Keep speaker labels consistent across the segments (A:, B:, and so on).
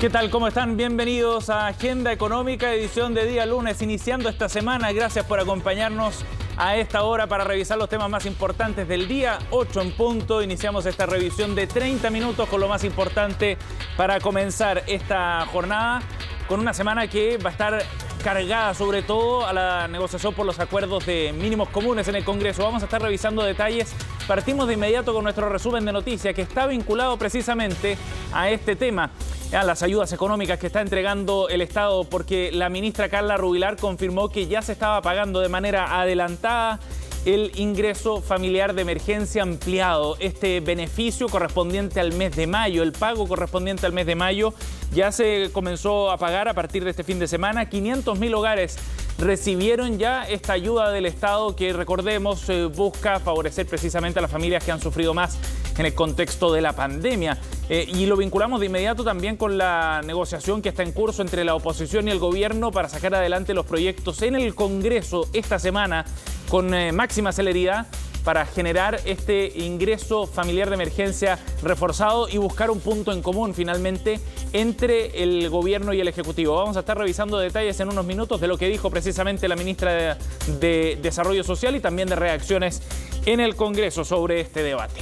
A: ¿Qué tal? ¿Cómo están? Bienvenidos a Agenda Económica, edición de día lunes, iniciando esta semana. Gracias por acompañarnos a esta hora para revisar los temas más importantes del día. 8 en punto, iniciamos esta revisión de 30 minutos con lo más importante para comenzar esta jornada con una semana que va a estar cargada sobre todo a la negociación por los acuerdos de mínimos comunes en el Congreso. Vamos a estar revisando detalles. Partimos de inmediato con nuestro resumen de noticias que está vinculado precisamente a este tema, a las ayudas económicas que está entregando el Estado, porque la ministra Carla Rubilar confirmó que ya se estaba pagando de manera adelantada el ingreso familiar de emergencia ampliado. Este beneficio correspondiente al mes de mayo, el pago correspondiente al mes de mayo, ya se comenzó a pagar a partir de este fin de semana. 500.000 hogares recibieron ya esta ayuda del Estado que, recordemos, busca favorecer precisamente a las familias que han sufrido más en el contexto de la pandemia. Y lo vinculamos de inmediato también con la negociación que está en curso entre la oposición y el gobierno para sacar adelante los proyectos en el Congreso esta semana con máxima celeridad para generar este ingreso familiar de emergencia reforzado y buscar un punto en común finalmente entre el gobierno y el Ejecutivo. Vamos a estar revisando detalles en unos minutos de lo que dijo precisamente la ministra de Desarrollo Social y también de reacciones en el Congreso sobre este debate.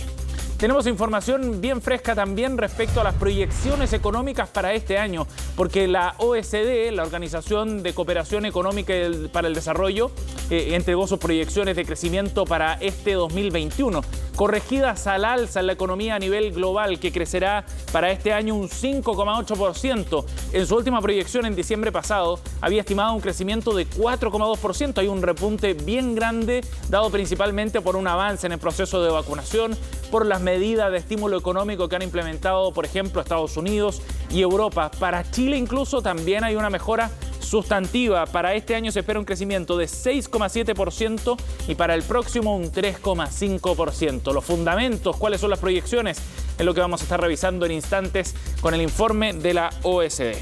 A: Tenemos información bien fresca también respecto a las proyecciones económicas para este año, porque la OECD, la Organización de Cooperación Económica para el Desarrollo, entregó sus proyecciones de crecimiento para este 2021, corregidas al alza en la economía a nivel global, que crecerá para este año un 5,8%. En su última proyección en diciembre pasado había estimado un crecimiento de 4,2%. Hay un repunte bien grande, dado principalmente por un avance en el proceso de vacunación, por las medidas de estímulo económico que han implementado, por ejemplo, Estados Unidos y Europa. Para Chile incluso también hay una mejora sustantiva. Para este año se espera un crecimiento de 6,7% y para el próximo un 3,5%. Los fundamentos, cuáles son las proyecciones, es lo que vamos a estar revisando en instantes con el informe de la OECD.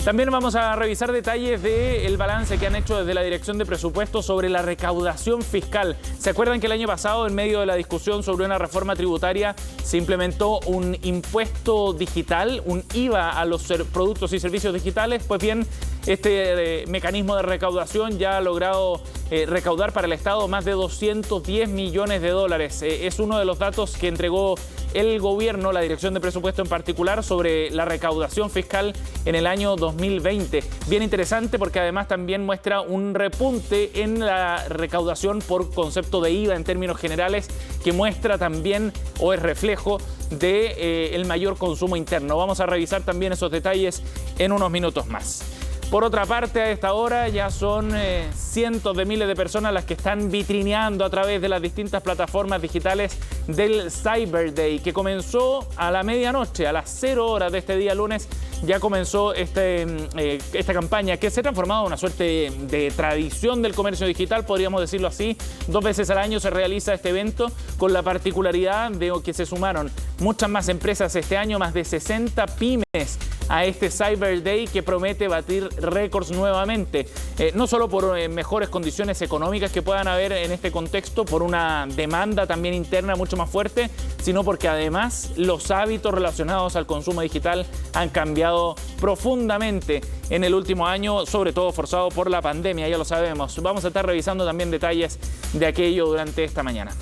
A: También vamos a revisar detalles del balance que han hecho desde la Dirección de Presupuestos sobre la recaudación fiscal. ¿Se acuerdan que el año pasado, en medio de la discusión sobre una reforma tributaria, se implementó un impuesto digital, un IVA a los productos y servicios digitales? Pues bien, este mecanismo de recaudación ya ha logrado recaudar para el Estado más de 210 millones de dólares. Es uno de los datos que entregó el gobierno, la Dirección de Presupuesto en particular, sobre la recaudación fiscal en el año 2020. Bien interesante porque además también muestra un repunte en la recaudación por concepto de IVA en términos generales, que muestra también o es reflejo de el mayor consumo interno. Vamos a revisar también esos detalles en unos minutos más. Por otra parte, a esta hora ya son cientos de miles de personas las que están vitrineando a través de las distintas plataformas digitales del Cyber Day, que comenzó a la medianoche, a las 0 horas de este día lunes. Ya comenzó esta campaña que se ha transformado en una suerte de tradición del comercio digital, podríamos decirlo así. 2 veces al año se realiza este evento, con la particularidad de que se sumaron muchas más empresas este año, más de 60 pymes a este Cyber Day que promete batir récords nuevamente. No solo por mejores condiciones económicas que puedan haber en este contexto, por una demanda también interna mucho más fuerte, sino porque además los hábitos relacionados al consumo digital han cambiado profundamente en el último año, sobre todo forzado por la pandemia, ya lo sabemos. Vamos a estar revisando también detalles de aquello durante esta mañana.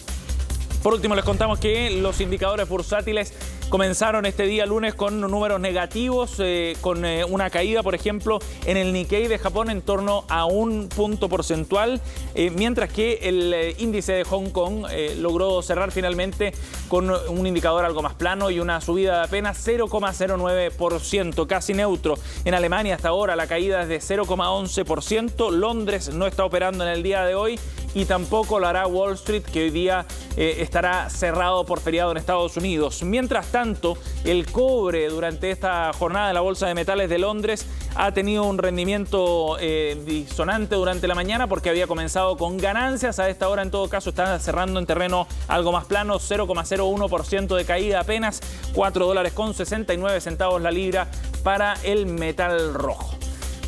A: Por último, les contamos que los indicadores bursátiles comenzaron este día lunes con números negativos, con una caída, por ejemplo, en el Nikkei de Japón en torno a 1 punto porcentual, mientras que el índice de Hong Kong logró cerrar finalmente con un indicador algo más plano y una subida de apenas 0,09%, casi neutro. En Alemania hasta ahora la caída es de 0,11%. Londres no está operando en el día de hoy y tampoco lo hará Wall Street, que hoy día estará cerrado por feriado en Estados Unidos. Mientras tanto, el cobre durante esta jornada de la Bolsa de Metales de Londres ha tenido un rendimiento disonante durante la mañana porque había comenzado con ganancias. A esta hora, en todo caso, está cerrando en terreno algo más plano, 0,01% de caída apenas, $4.69 la libra para el metal rojo.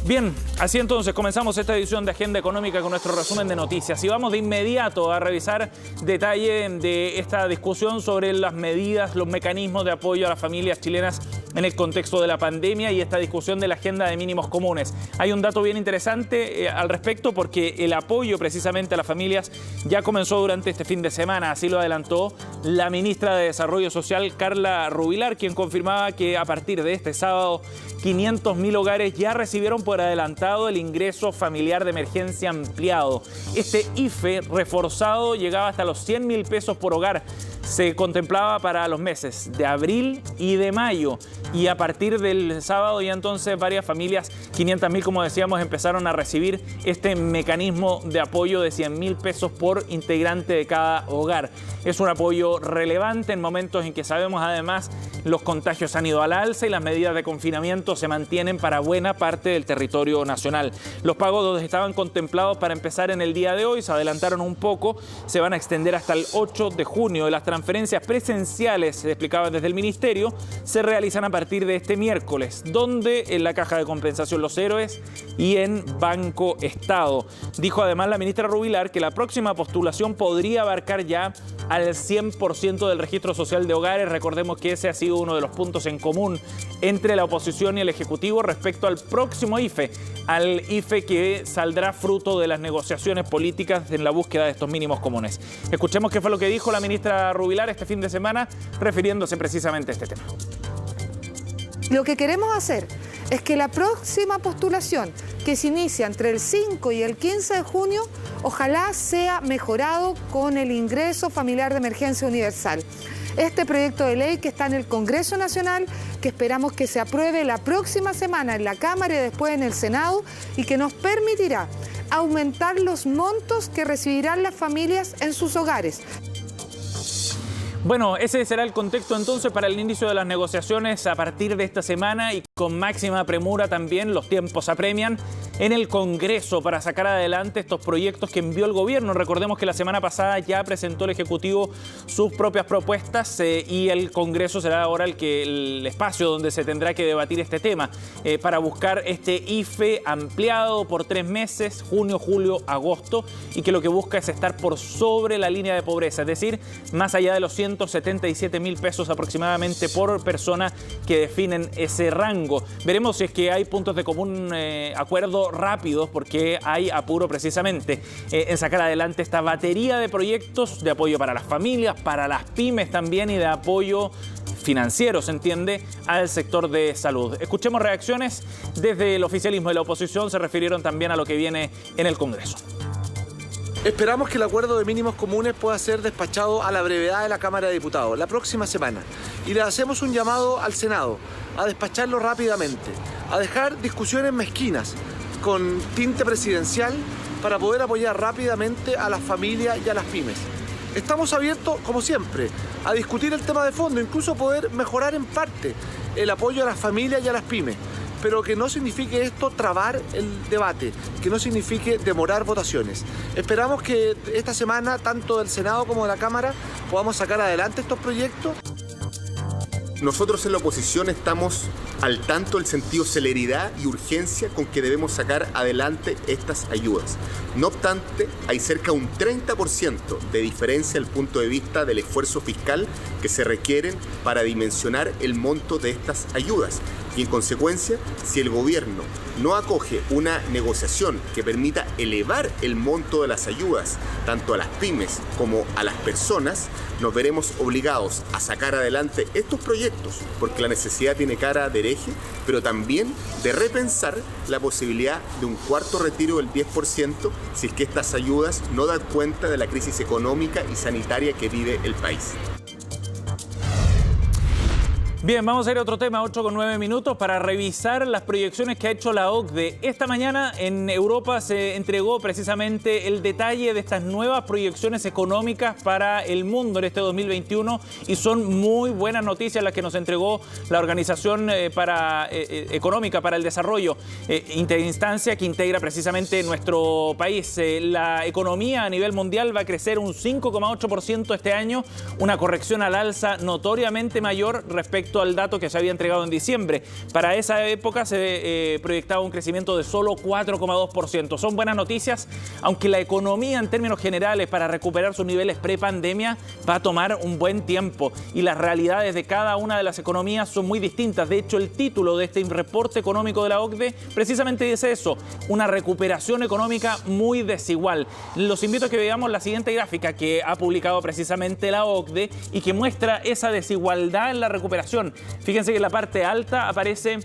A: Bien, así entonces comenzamos esta edición de Agenda Económica con nuestro resumen de noticias y vamos de inmediato a revisar detalle de esta discusión sobre las medidas, los mecanismos de apoyo a las familias chilenas en el contexto de la pandemia y esta discusión de la agenda de mínimos comunes. Hay un dato bien interesante al respecto porque el apoyo precisamente a las familias ya comenzó durante este fin de semana, así lo adelantó la ministra de Desarrollo Social, Carla Rubilar, quien confirmaba que a partir de este sábado 500.000 hogares ya recibieron por adelantado el ingreso familiar de emergencia ampliado. Este IFE reforzado llegaba hasta los 100.000 pesos por hogar. Se contemplaba para los meses de abril y de mayo. Y a partir del sábado ya entonces varias familias, 500.000 como decíamos, empezaron a recibir este mecanismo de apoyo de 100.000 pesos por integrante de cada hogar. Es un apoyo relevante en momentos en que sabemos además los contagios han ido al alza y las medidas de confinamiento se mantienen para buena parte del territorio nacional. Los pagos estaban contemplados para empezar en el día de hoy, se adelantaron un poco, se van a extender hasta el 8 de junio. Las transferencias presenciales, se explicaba desde el Ministerio, se realizan a partir de este miércoles, donde en la Caja de Compensación Los Héroes y en Banco Estado. Dijo además la ministra Rubilar que la próxima postulación podría abarcar ya al 100% del registro social de hogares. Recordemos que ese ha sido uno de los puntos en común entre la oposición y el Ejecutivo respecto al próximo IFE, al IFE que saldrá fruto de las negociaciones políticas en la búsqueda de estos mínimos comunes. Escuchemos qué fue lo que dijo la ministra Rubilar este fin de semana refiriéndose precisamente a este tema.
B: Lo que queremos hacer es que la próxima postulación, que se inicia entre el 5 y el 15 de junio, ojalá sea mejorado con el ingreso familiar de emergencia universal. Este proyecto de ley que está en el Congreso Nacional, que esperamos que se apruebe la próxima semana en la Cámara y después en el Senado, y que nos permitirá aumentar los montos que recibirán las familias en sus hogares.
A: Bueno, ese será el contexto entonces para el inicio de las negociaciones a partir de esta semana y con máxima premura también los tiempos apremian en el Congreso para sacar adelante estos proyectos que envió el gobierno. Recordemos que la semana pasada ya presentó el Ejecutivo sus propias propuestas y el Congreso será ahora el espacio donde se tendrá que debatir este tema para buscar este IFE ampliado por 3 meses, junio, julio, agosto, y que lo que busca es estar por sobre la línea de pobreza, es decir, más allá de los 177.000 pesos aproximadamente por persona que definen ese rango. Veremos si es que hay puntos de común acuerdo rápidos, porque hay apuro precisamente en sacar adelante esta batería de proyectos de apoyo para las familias, para las pymes también y de apoyo financiero, se entiende, al sector de salud. Escuchemos reacciones desde el oficialismo y la oposición, se refirieron también a lo que viene en el Congreso.
C: Esperamos que el acuerdo de mínimos comunes pueda ser despachado a la brevedad de la Cámara de Diputados, la próxima semana. Y le hacemos un llamado al Senado a despacharlo rápidamente, a dejar discusiones mezquinas con tinte presidencial para poder apoyar rápidamente a las familias y a las pymes. Estamos abiertos, como siempre, a discutir el tema de fondo, incluso poder mejorar en parte el apoyo a las familias y a las pymes, pero que no signifique esto trabar el debate, que no signifique demorar votaciones. Esperamos que esta semana, tanto del Senado como de la Cámara, podamos sacar adelante estos proyectos.
D: Nosotros en la oposición estamos al tanto del sentido de celeridad y urgencia con que debemos sacar adelante estas ayudas. No obstante, hay cerca de un 30% de diferencia del punto de vista del esfuerzo fiscal que se requieren para dimensionar el monto de estas ayudas. Y en consecuencia, si el gobierno no acoge una negociación que permita elevar el monto de las ayudas, tanto a las pymes como a las personas, nos veremos obligados a sacar adelante estos proyectos, porque la necesidad tiene cara de hereje, pero también de repensar la posibilidad de un cuarto retiro del 10% si es que estas ayudas no dan cuenta de la crisis económica y sanitaria que vive el país.
A: Bien, vamos a ir a otro tema, 8:09 para revisar las proyecciones que ha hecho la OCDE. Esta mañana en Europa se entregó precisamente el detalle de estas nuevas proyecciones económicas para el mundo en este 2021 y son muy buenas noticias las que nos entregó la Organización Económica para el Desarrollo, interinstancia que integra precisamente nuestro país. La economía a nivel mundial va a crecer un 5,8% este año, una corrección al alza notoriamente mayor respecto respecto al dato que se había entregado en diciembre. Para esa época se proyectaba un crecimiento de solo 4,2%. Son buenas noticias, aunque la economía en términos generales para recuperar sus niveles prepandemia va a tomar un buen tiempo y las realidades de cada una de las economías son muy distintas. De hecho, el título de este reporte económico de la OCDE precisamente dice eso, una recuperación económica muy desigual. Los invito a que veamos la siguiente gráfica que ha publicado precisamente la OCDE y que muestra esa desigualdad en la recuperación. Fíjense que en la parte alta aparecen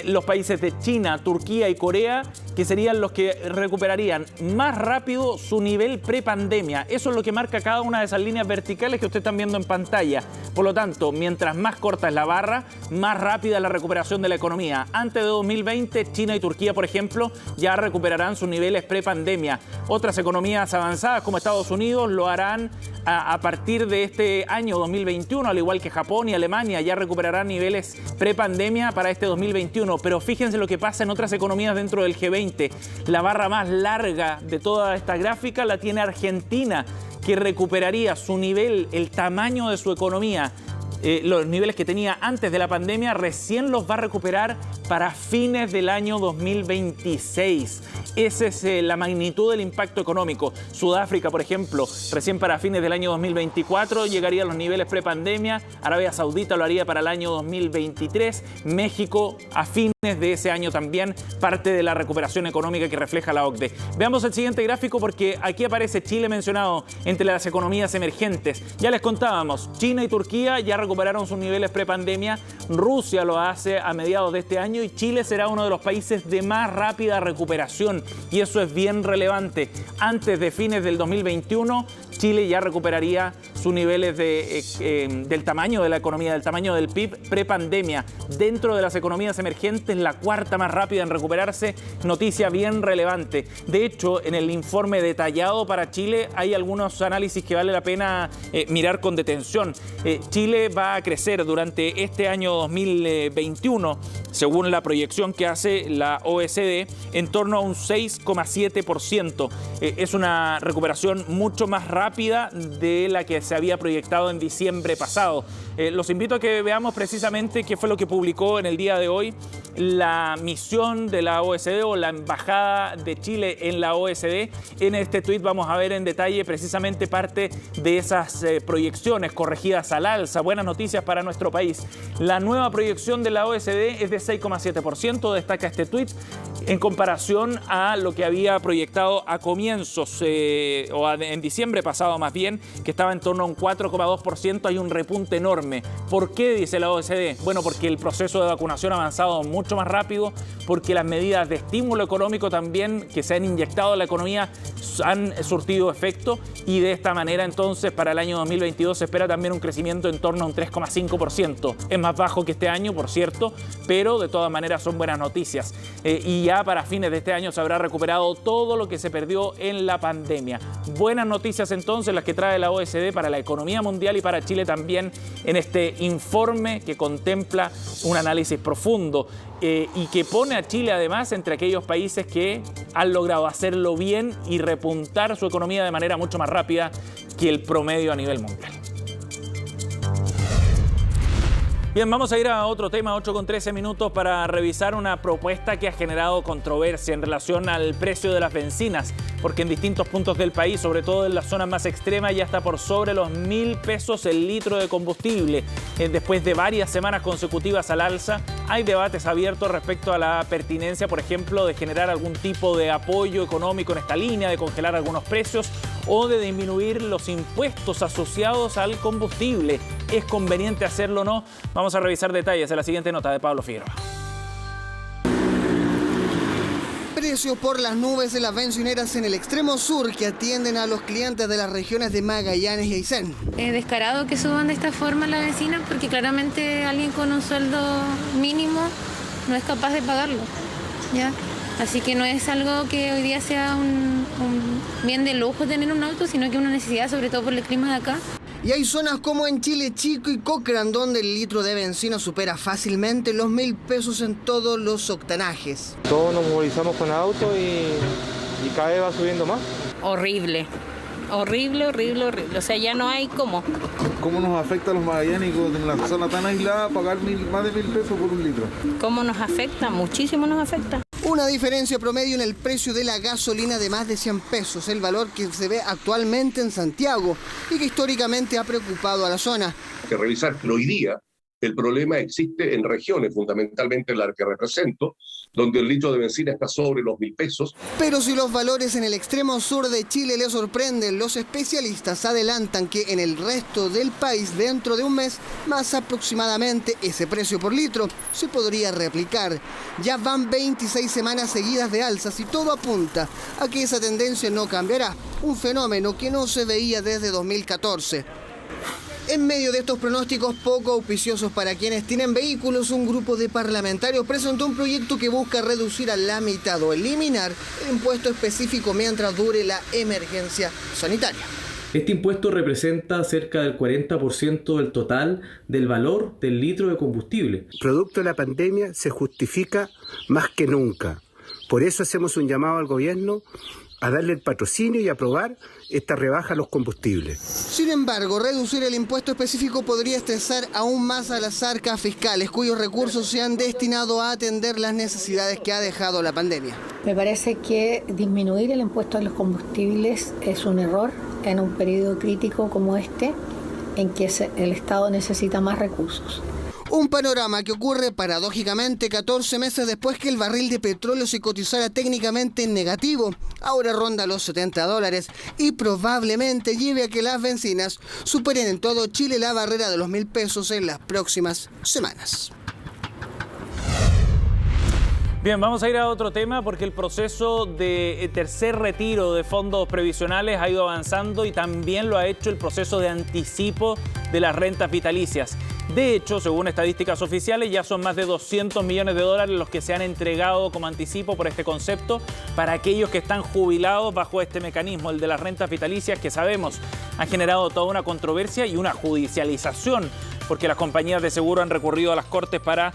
A: los países de China, Turquía y Corea, que serían los que recuperarían más rápido su nivel prepandemia. Eso es lo que marca cada una de esas líneas verticales que ustedes están viendo en pantalla. Por lo tanto, mientras más corta es la barra, más rápida es la recuperación de la economía. Antes de 2020, China y Turquía, por ejemplo, ya recuperarán sus niveles prepandemia. Otras economías avanzadas como Estados Unidos lo harán a partir de este año 2021, al igual que Japón y Alemania ya recuperarán niveles prepandemia para este 2021. Pero fíjense lo que pasa en otras economías dentro del G20. La barra más larga de toda esta gráfica la tiene Argentina, que recuperaría su nivel, el tamaño de su economía. Los niveles que tenía antes de la pandemia recién los va a recuperar para fines del año 2026. Esa es la magnitud del impacto económico. Sudáfrica, por ejemplo, recién para fines del año 2024 llegaría a los niveles prepandemia. Arabia Saudita lo haría para el año 2023. México a fines de ese año también, parte de la recuperación económica que refleja la OCDE. Veamos el siguiente gráfico porque aquí aparece Chile mencionado entre las economías emergentes. Ya les contábamos, China y Turquía ya recuperaron sus niveles prepandemia. Rusia lo hace a mediados de este año y Chile será uno de los países de más rápida recuperación. Y eso es bien relevante. Antes de fines del 2021, Chile ya recuperaría sus niveles del tamaño de la economía, del tamaño del PIB prepandemia. Dentro de las economías emergentes, la cuarta más rápida en recuperarse, noticia bien relevante. De hecho, en el informe detallado para Chile hay algunos análisis que vale la pena mirar con detención. Chile va a crecer durante este año 2021, según la proyección que hace la OECD, en torno a un 6,7%. Es una recuperación mucho más rápida de la que se había proyectado en diciembre pasado. Los invito a que veamos precisamente qué fue lo que publicó en el día de hoy la misión de la OECD o la embajada de Chile en la OECD. En este tuit vamos a ver en detalle precisamente parte de esas proyecciones corregidas al alza. Buenas noticias para nuestro país. La nueva proyección de la OECD es de 6,7%, destaca este tuit, en comparación a lo que había proyectado a comienzos o en diciembre pasado más bien, que estaba en torno a un 4,2%. Hay un repunte enorme. ¿Por qué, dice la OECD? Bueno, porque el proceso de vacunación ha avanzado mucho más rápido, porque las medidas de estímulo económico también que se han inyectado a la economía han surtido efecto y de esta manera entonces para el año 2022 se espera también un crecimiento en torno a un 3,5%. Es más bajo que este año, por cierto, pero de todas maneras son buenas noticias. Y ya para fines de este año se habrá recuperado todo lo que se perdió en la pandemia. Buenas noticias entonces las que trae la OECD para la economía mundial y para Chile también en este informe que contempla un análisis profundo y que pone a Chile además entre aquellos países que han logrado hacerlo bien y repuntar su economía de manera mucho más rápida que el promedio a nivel mundial. Bien, vamos a ir a otro tema, 8:13 minutos, para revisar una propuesta que ha generado controversia en relación al precio de las bencinas, porque en distintos puntos del país, sobre todo en las zonas más extremas, ya está por sobre los 1.000 pesos el litro de combustible. Después de varias semanas consecutivas al alza, hay debates abiertos respecto a la pertinencia, por ejemplo, de generar algún tipo de apoyo económico en esta línea, de congelar algunos precios o de disminuir los impuestos asociados al combustible. ¿Es conveniente hacerlo o no? Vamos a revisar detalles en la siguiente nota de Pablo Figueroa.
E: Precios por las nubes de las benzineras en el extremo sur que atienden a los clientes de las regiones de Magallanes y Aysén.
F: Es descarado que suban de esta forma la benzina porque claramente alguien con un sueldo mínimo no es capaz de pagarlo, ¿ya? Así que no es algo que hoy día sea un bien de lujo tener un auto, sino que una necesidad, sobre todo por el clima de acá.
E: Y hay zonas como en Chile Chico y Cochrane donde el litro de benzina supera fácilmente los 1.000 pesos en todos los octanajes.
G: Todos nos movilizamos con auto y cada vez va subiendo más.
H: Horrible,
G: horrible, horrible, horrible. O sea, ya no hay cómo.
H: ¿Cómo nos afecta a los magallánicos en la zona tan aislada pagar más de 1.000 pesos por un litro?
G: ¿Cómo nos afecta? Muchísimo nos afecta.
E: Una diferencia promedio en el precio de la gasolina de más de 100 pesos, el valor que se ve actualmente en Santiago y que históricamente ha preocupado a la zona.
I: Hay que revisar, pero hoy día el problema existe en regiones, fundamentalmente la que represento, donde el litro de benzina está sobre los 1.000 pesos.
E: Pero si los valores en el extremo sur de Chile les sorprenden, los especialistas adelantan que en el resto del país, dentro de un mes, más aproximadamente ese precio por litro se podría replicar. Ya van 26 semanas seguidas de alzas y todo apunta a que esa tendencia no cambiará, un fenómeno que no se veía desde 2014. En medio de estos pronósticos poco auspiciosos para quienes tienen vehículos, un grupo de parlamentarios presentó un proyecto que busca reducir a la mitad o eliminar el impuesto específico mientras dure la emergencia sanitaria.
J: Este impuesto representa cerca del 40% del total del valor del litro de combustible.
K: Producto de la pandemia se justifica más que nunca. Por eso hacemos un llamado al gobierno a darle el patrocinio y aprobar esta rebaja a los combustibles.
E: Sin embargo, reducir el impuesto específico podría estresar aún más a las arcas fiscales, cuyos recursos se han destinado a atender las necesidades que ha dejado la pandemia.
L: Me parece que disminuir el impuesto a los combustibles es un error en un periodo crítico como este, en que el Estado necesita más recursos.
E: Un panorama que ocurre paradójicamente 14 meses después que el barril de petróleo se cotizara técnicamente en negativo. Ahora ronda los $70 y probablemente lleve a que las bencinas superen en todo Chile la barrera de los 1.000 pesos en las próximas semanas.
A: Bien, vamos a ir a otro tema porque el proceso de tercer retiro de fondos previsionales ha ido avanzando y también lo ha hecho el proceso de anticipo de las rentas vitalicias. De hecho, según estadísticas oficiales, ya son más de 200 millones de dólares los que se han entregado como anticipo por este concepto para aquellos que están jubilados bajo este mecanismo, el de las rentas vitalicias, que sabemos ha generado toda una controversia y una judicialización, porque las compañías de seguro han recurrido a las Cortes para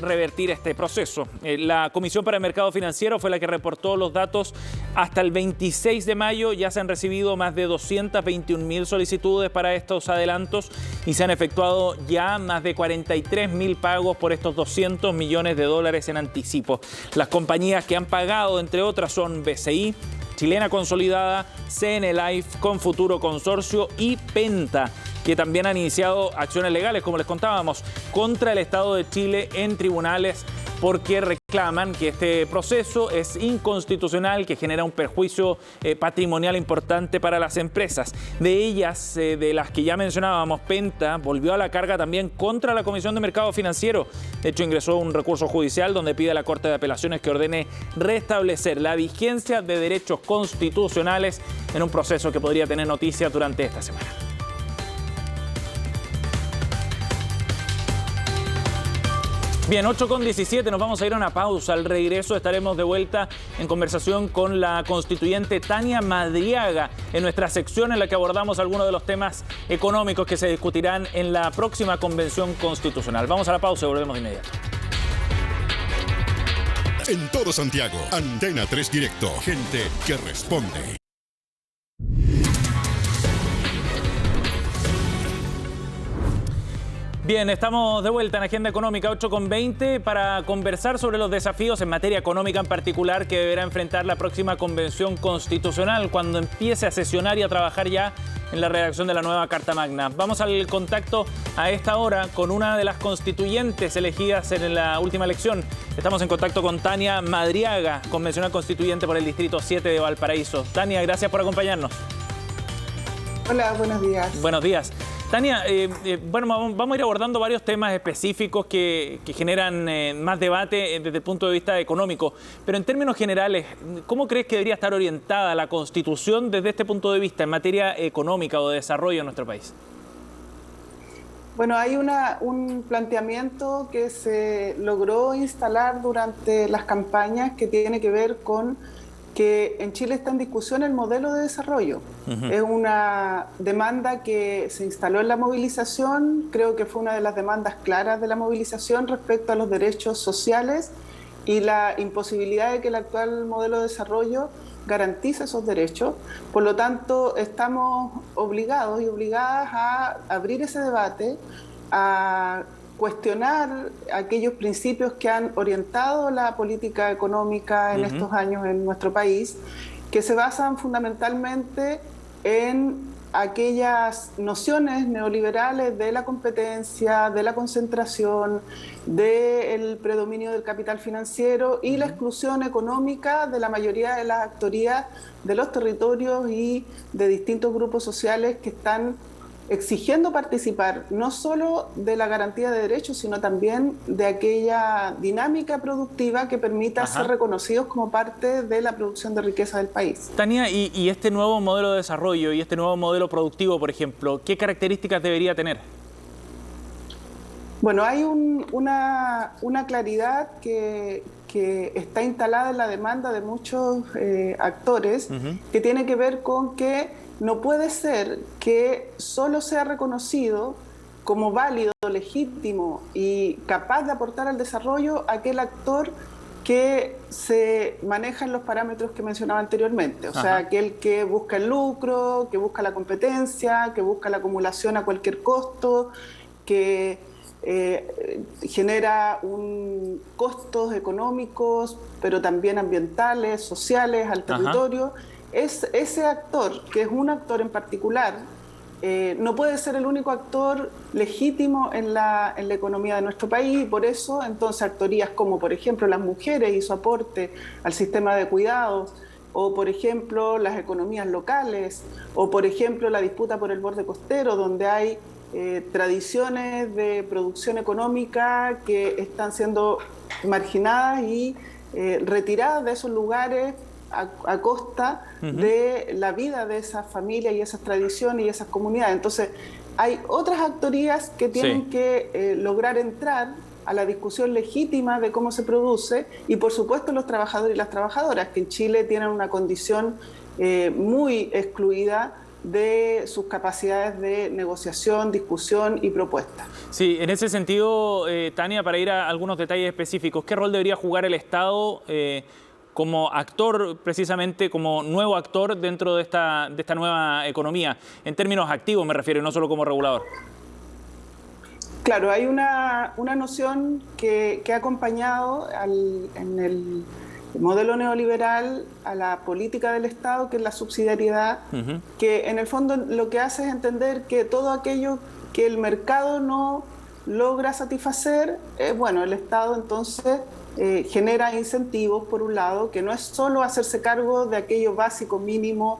A: revertir este proceso. La Comisión para el Mercado Financiero fue la que reportó los datos. Hasta el 26 de mayo ya se han recibido más de 221.000 solicitudes para estos adelantos y se han efectuado ya más de 43.000 pagos por estos 200 millones de dólares en anticipo. Las compañías que han pagado, entre otras, son BCI, Chilena Consolidada, CN Life, Confuturo Consorcio y Penta, que también han iniciado acciones legales, como les contábamos, contra el Estado de Chile en tribunales porque reclaman que este proceso es inconstitucional, que genera un perjuicio patrimonial importante para las empresas. De ellas, de las que ya mencionábamos, Penta volvió a la carga también contra la Comisión de Mercado Financiero. De hecho, ingresó un recurso judicial donde pide a la Corte de Apelaciones que ordene restablecer la vigencia de derechos constitucionales en un proceso que podría tener noticias durante esta semana. Bien, 8:17, nos vamos a ir a una pausa. Al regreso estaremos de vuelta en conversación con la constituyente Tania Madriaga en nuestra sección en la que abordamos algunos de los temas económicos que se discutirán en la próxima convención constitucional. Vamos a la pausa y volvemos de inmediato.
M: En todo Santiago, Antena 3 Directo, gente que responde.
A: Bien, estamos de vuelta en Agenda Económica 8:20 para conversar sobre los desafíos en materia económica en particular que deberá enfrentar la próxima Convención Constitucional cuando empiece a sesionar y a trabajar ya en la redacción de la nueva Carta Magna. Vamos al contacto a esta hora con una de las constituyentes elegidas en la última elección. Estamos en contacto con Tania Madriaga, convencional constituyente por el Distrito 7 de Valparaíso. Tania, gracias por acompañarnos.
N: Hola, buenos días.
A: Buenos días. Tania, bueno, vamos a ir abordando varios temas específicos que generan más debate desde el punto de vista económico. Pero en términos generales, ¿cómo crees que debería estar orientada la Constitución desde este punto de vista en materia económica o de desarrollo en nuestro país?
N: Bueno, hay un planteamiento que se logró instalar durante las campañas que tiene que ver con que en Chile está en discusión el modelo de desarrollo. Es una demanda que se instaló en la movilización, creo que fue una de las demandas claras de la movilización respecto a los derechos sociales y la imposibilidad de que el actual modelo de desarrollo garantiza esos derechos. Por lo tanto, estamos obligados y obligadas a abrir ese debate, a cuestionar aquellos principios que han orientado la política económica en estos años en nuestro país, que se basan fundamentalmente en aquellas nociones neoliberales de la competencia, de la concentración, del predominio del capital financiero y la exclusión económica de la mayoría de las actorías de los territorios y de distintos grupos sociales que están exigiendo participar no solo de la garantía de derechos, sino también de aquella dinámica productiva que permita ser reconocidos como parte de la producción de riqueza del país.
A: Tania, y este nuevo modelo de desarrollo y este nuevo modelo productivo, por ejemplo, ¿qué características debería tener?
N: Bueno, hay una claridad que está instalada en la demanda de muchos actores, que tiene que ver con que no puede ser que solo sea reconocido como válido, legítimo y capaz de aportar al desarrollo aquel actor que se maneja en los parámetros que mencionaba anteriormente. O sea, aquel que busca el lucro, que busca la competencia, que busca la acumulación a cualquier costo, que genera costos económicos, pero también ambientales, sociales al territorio. Es ese actor, que es un actor en particular, no puede ser el único actor legítimo en la economía de nuestro país, y por eso entonces actorías como por ejemplo las mujeres y su aporte al sistema de cuidados, o por ejemplo las economías locales, o por ejemplo la disputa por el borde costero, donde hay tradiciones de producción económica que están siendo marginadas y retiradas de esos lugares a costa de la vida de esas familias y esas tradiciones y esas comunidades. Entonces, hay otras actorías que tienen que lograr entrar a la discusión legítima de cómo se produce, y por supuesto los trabajadores y las trabajadoras, que en Chile tienen una condición muy excluida de sus capacidades de negociación, discusión y propuesta.
A: Sí, en ese sentido, Tania, para ir a algunos detalles específicos, ¿qué rol debería jugar el Estado como actor, precisamente como nuevo actor dentro de esta nueva economía? En términos activos me refiero, no solo como regulador.
N: Claro, hay una noción que ha acompañado en el modelo neoliberal a la política del Estado, que es la subsidiariedad, que en el fondo lo que hace es entender que todo aquello que el mercado no logra satisfacer, bueno, el Estado entonces genera incentivos, por un lado, que no es solo hacerse cargo de aquello básico mínimo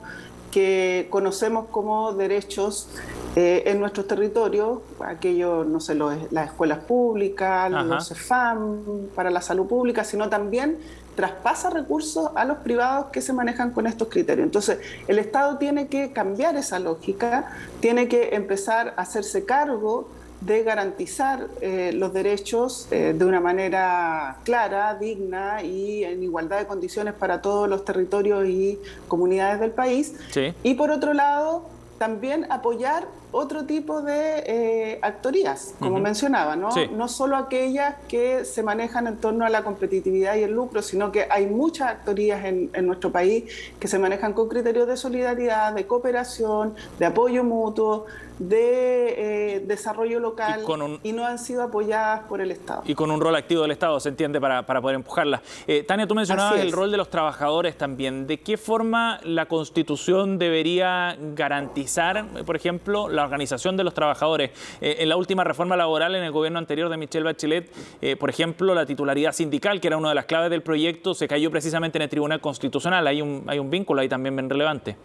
N: que conocemos como derechos en nuestros territorios, aquello, no sé, las escuelas públicas, los CEFAM para la salud pública, sino también traspasa recursos a los privados que se manejan con estos criterios. Entonces, el Estado tiene que cambiar esa lógica, tiene que empezar a hacerse cargo de garantizar los derechos de una manera clara, digna y en igualdad de condiciones para todos los territorios y comunidades del país. Y por otro lado, también apoyar otro tipo de actorías, como mencionaba, ¿no? No solo aquellas que se manejan en torno a la competitividad y el lucro, sino que hay muchas actorías en nuestro país que se manejan con criterios de solidaridad, de cooperación, de apoyo mutuo, de desarrollo local, y no han sido apoyadas por el Estado.
A: Y con un rol activo del Estado, se entiende, para poder empujarlas. Tania, tú mencionabas el rol de los trabajadores también. ¿De qué forma la Constitución debería garantizar, por ejemplo, la organización de los trabajadores? En la última reforma laboral en el gobierno anterior de Michelle Bachelet, por ejemplo, la titularidad sindical, que era una de las claves del proyecto, se cayó precisamente en el Tribunal Constitucional. Hay un vínculo ahí también bien relevante.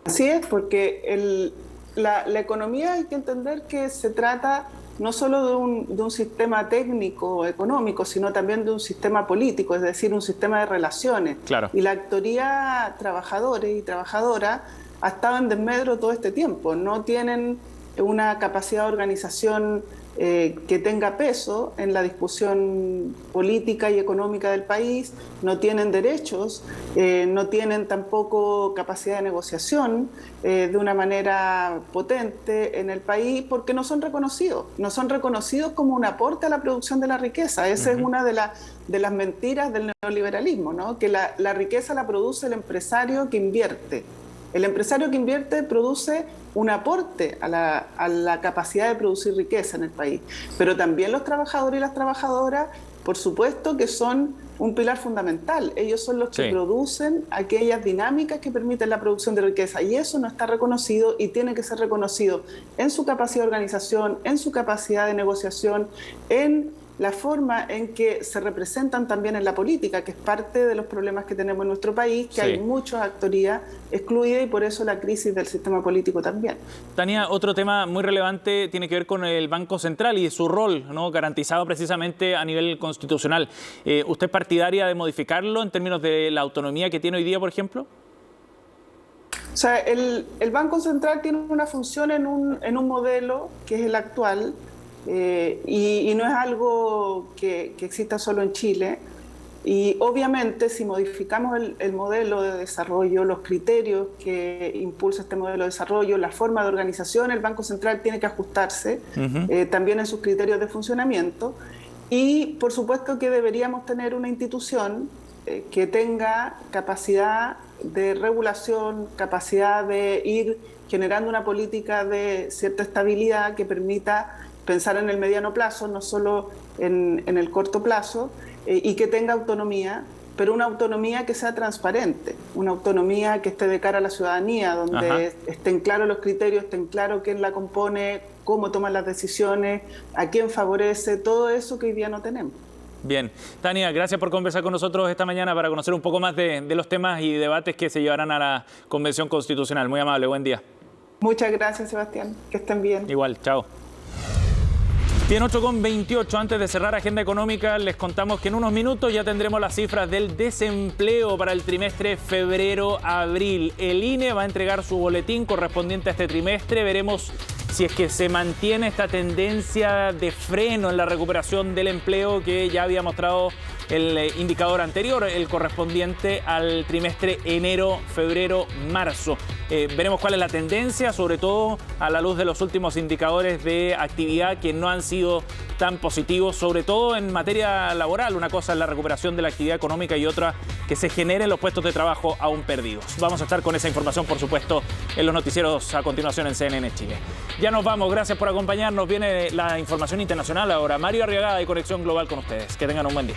N: Así es, porque la economía, hay que entender que se trata no solo de un sistema técnico económico, sino también de un sistema político, es decir, un sistema de relaciones. Y la actoría trabajadores y trabajadoras ha estado en desmedro todo este tiempo. No tienen una capacidad de organización que tenga peso en la discusión política y económica del país, no tienen derechos, no tienen tampoco capacidad de negociación de una manera potente en el país, porque no son reconocidos como un aporte a la producción de la riqueza. Esa es una de las mentiras del neoliberalismo, ¿no? Que la riqueza la produce el empresario que invierte. El empresario que invierte produce un aporte a la capacidad de producir riqueza en el país. Pero también los trabajadores y las trabajadoras, por supuesto que son un pilar fundamental. Ellos son los que producen aquellas dinámicas que permiten la producción de riqueza. Y eso no está reconocido y tiene que ser reconocido en su capacidad de organización, en su capacidad de negociación, en la forma en que se representan también en la política, que es parte de los problemas que tenemos en nuestro país, que hay muchas actorías excluidas y por eso la crisis del sistema político también.
A: Tania, otro tema muy relevante tiene que ver con el Banco Central y su rol, ¿no?, garantizado precisamente a nivel constitucional. ¿Usted es partidaria de modificarlo en términos de la autonomía que tiene hoy día, por ejemplo?
N: O sea, el Banco Central tiene una función en un modelo que es el actual, y no es algo que exista solo en Chile. Y obviamente si modificamos el modelo de desarrollo, los criterios que impulsa este modelo de desarrollo, la forma de organización, el Banco Central tiene que ajustarse también en sus criterios de funcionamiento. Y por supuesto que deberíamos tener una institución que tenga capacidad de regulación, capacidad de ir generando una política de cierta estabilidad que permita pensar en el mediano plazo, no solo en el corto plazo, y que tenga autonomía, pero una autonomía que sea transparente, una autonomía que esté de cara a la ciudadanía, donde estén claros los criterios, estén claros quién la compone, cómo toman las decisiones, a quién favorece, todo eso que hoy día no tenemos.
A: Bien. Tania, gracias por conversar con nosotros esta mañana para conocer un poco más de los temas y debates que se llevarán a la Convención Constitucional. Muy amable, buen día.
N: Muchas gracias, Sebastián. Que estén bien.
A: Igual, chao. Bien, 8:28. Antes de cerrar Agenda Económica, les contamos que en unos minutos ya tendremos las cifras del desempleo para el trimestre febrero-abril. El INE va a entregar su boletín correspondiente a este trimestre. Veremos si es que se mantiene esta tendencia de freno en la recuperación del empleo que ya había mostrado el indicador anterior, el correspondiente al trimestre enero, febrero, marzo. Veremos cuál es la tendencia, sobre todo a la luz de los últimos indicadores de actividad que no han sido tan positivos, sobre todo en materia laboral. Una cosa es la recuperación de la actividad económica y otra que se generen los puestos de trabajo aún perdidos. Vamos a estar con esa información, por supuesto, en los noticieros a continuación en CNN Chile. Ya nos vamos, gracias por acompañarnos. Viene la información internacional ahora. Mario Arriagada y Conexión Global con ustedes. Que tengan un buen día.